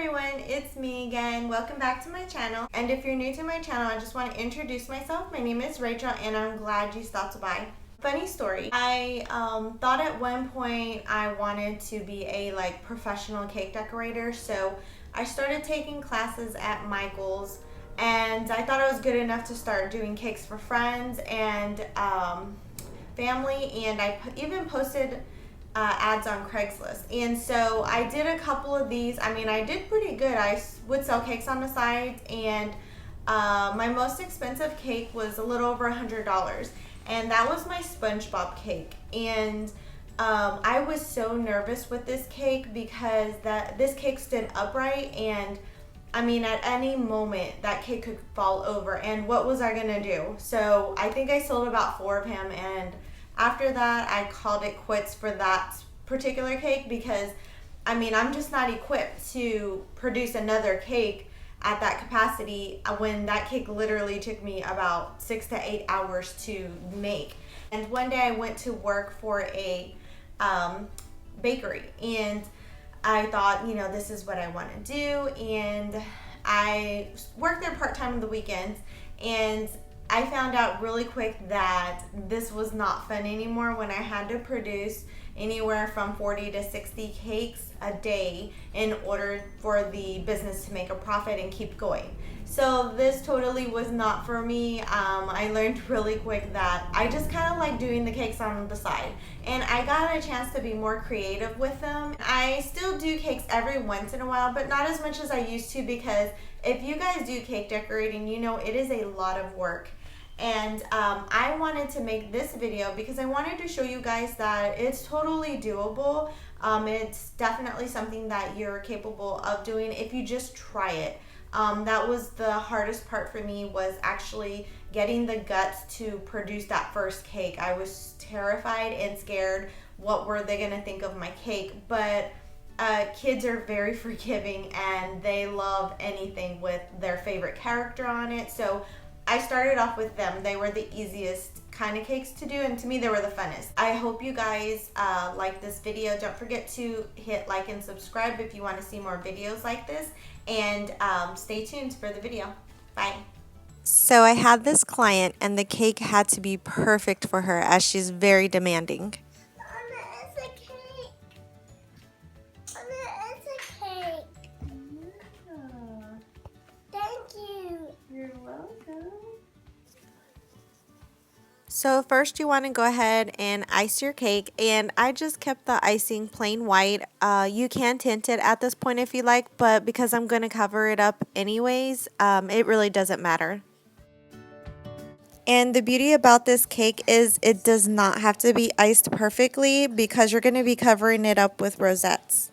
everyone, it's me again. Welcome back to my channel. And if you're new to my channel, I just want to introduce myself. My name is Rachel and I'm glad you stopped by. Funny story, I thought at one point I wanted to be a professional cake decorator, so I started taking classes at Michael's and I thought I was good enough to start doing cakes for friends and family, and I even posted ads on Craigslist. And so I did a couple of these. I mean, I did pretty good. I would sell cakes on the side, and my most expensive cake was a little over $100, and that was my SpongeBob cake. And I was so nervous with this cake because this cake stood upright, and I mean, at any moment that cake could fall over, and what was I gonna do? So I think I sold about 4 of him, and after that I called it quits for that particular cake because I mean, I'm just not equipped to produce another cake at that capacity when that cake literally took me about 6 to 8 hours to make. And one day I went to work for a bakery, and I thought, you know, this is what I want to do, and I worked there part-time on the weekends, and I found out really quick that this was not fun anymore when I had to produce anywhere from 40 to 60 cakes a day in order for the business to make a profit and keep going. So this totally was not for me. I learned really quick that I just kind of like doing the cakes on the side, and I got a chance to be more creative with them. I still do cakes every once in a while, but not as much as I used to, because if you guys do cake decorating, you know it is a lot of work. And I wanted to make this video because I wanted to show you guys that it's totally doable. It's definitely something that you're capable of doing if you just try it. That was the hardest part for me, was actually getting the guts to produce that first cake. I was terrified and scared. What were they gonna think of my cake? But kids are very forgiving and they love anything with their favorite character on it. So I started off with them. They were the easiest kind of cakes to do, and to me they were the funnest. I hope you guys like this video. Don't forget to hit like and subscribe if you want to see more videos like this, and stay tuned for the video. Bye. So I had this client and the cake had to be perfect for her as she's very demanding. It's a cake. It's a cake. Thank you. You're welcome. So first you want to go ahead and ice your cake, and I just kept the icing plain white. You can tint it at this point if you like, but because I'm going to cover it up anyways, it really doesn't matter. And the beauty about this cake is it does not have to be iced perfectly because you're going to be covering it up with rosettes.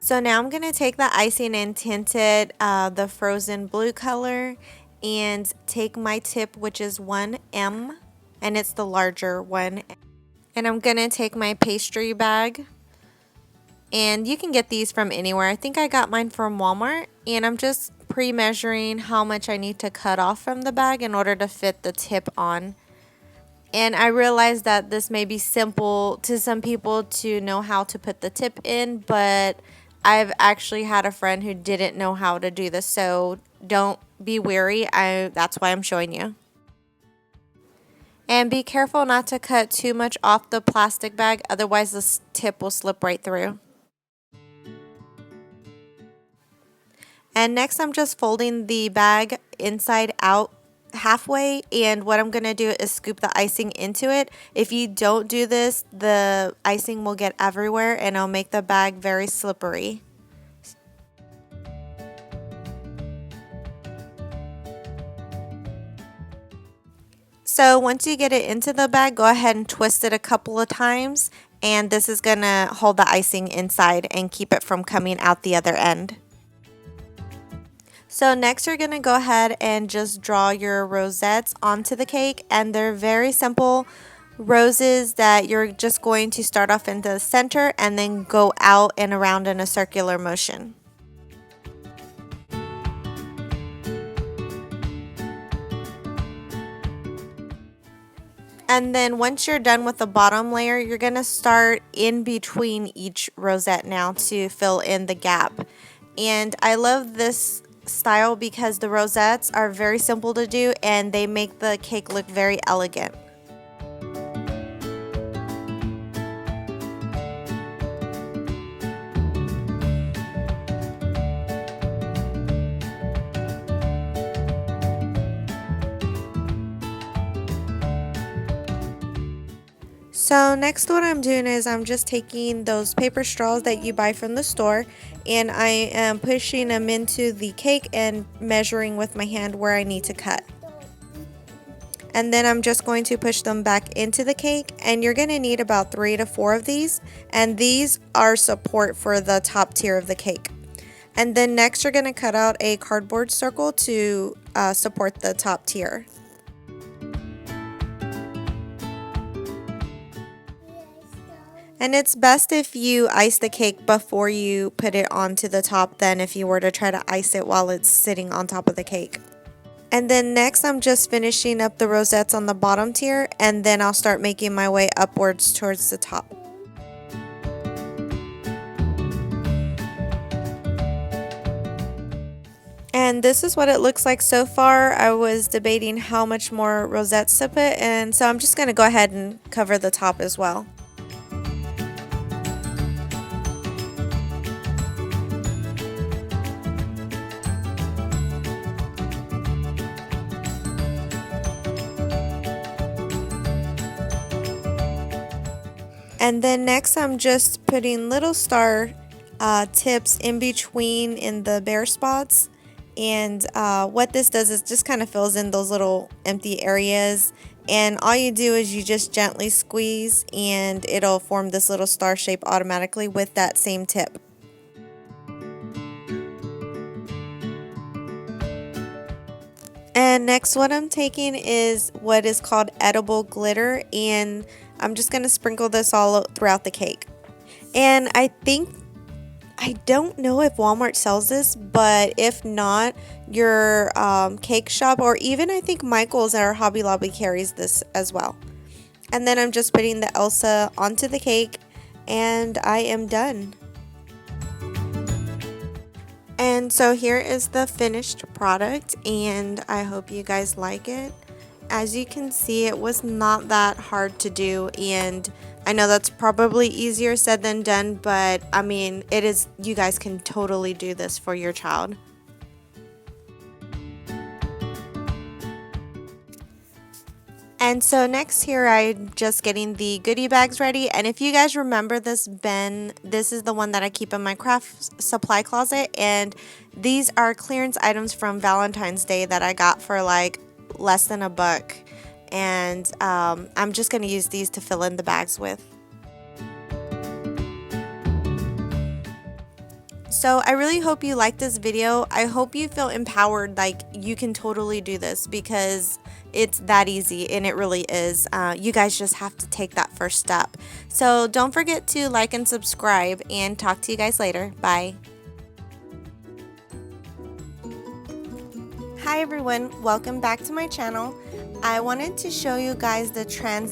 So now I'm going to take the icing and tint it the frozen blue color, and take my tip, which is 1M, and it's the larger one. And I'm going to take my pastry bag, and you can get these from anywhere. I think I got mine from Walmart, and I'm just pre-measuring how much I need to cut off from the bag in order to fit the tip on. And I realized that this may be simple to some people to know how to put the tip in, but I've actually had a friend who didn't know how to do this, so don't be weary. That's why I'm showing you. And be careful not to cut too much off the plastic bag, otherwise this tip will slip right through. And next I'm just folding the bag inside out halfway, and what I'm going to do is scoop the icing into it. If you don't do this, the icing will get everywhere and it'll make the bag very slippery. So once you get it into the bag, go ahead and twist it a couple of times, and this is going to hold the icing inside and keep it from coming out the other end. So next you're going to go ahead and just draw your rosettes onto the cake, and they're very simple roses that you're just going to start off in the center and then go out and around in a circular motion. And then once you're done with the bottom layer, you're going to start in between each rosette now to fill in the gap. And I love this style because the rosettes are very simple to do and they make the cake look very elegant. So next what I'm doing is I'm just taking those paper straws that you buy from the store and I am pushing them into the cake and measuring with my hand where I need to cut. And then I'm just going to push them back into the cake, and you're going to need about 3 to 4 of these, and these are support for the top tier of the cake. And then next you're going to cut out a cardboard circle to support the top tier. And it's best if you ice the cake before you put it onto the top than if you were to try to ice it while it's sitting on top of the cake. And then next I'm just finishing up the rosettes on the bottom tier, and then I'll start making my way upwards towards the top. And this is what it looks like so far. I was debating how much more rosettes to put, and so I'm just going to go ahead and cover the top as well. And then next I'm just putting little star tips in between in the bare spots. And what this does is just kind of fills in those little empty areas. And all you do is you just gently squeeze and it'll form this little star shape automatically with that same tip. And next what I'm taking is what is called edible glitter, and I'm just going to sprinkle this all throughout the cake. And I don't know if Walmart sells this, but if not, your cake shop or even I think Michael's or Hobby Lobby carries this as well. And then I'm just putting the Elsa onto the cake and I am done. And so here is the finished product, and I hope you guys like it. As you can see, it was not that hard to do, and I know that's probably easier said than done, but I mean, it is, you guys can totally do this for your child. And so next here I'm just getting the goodie bags ready, and if you guys remember this bin, this is the one that I keep in my craft supply closet, and these are clearance items from Valentine's Day that I got for like less than $1, and I'm just going to use these to fill in the bags with. So I really hope you like this video. I hope you feel empowered, like you can totally do this because it's that easy, and it really is. You guys just have to take that first step. So don't forget to like and subscribe, and talk to you guys later. Bye. Hi everyone, welcome back to my channel. I wanted to show you guys the transition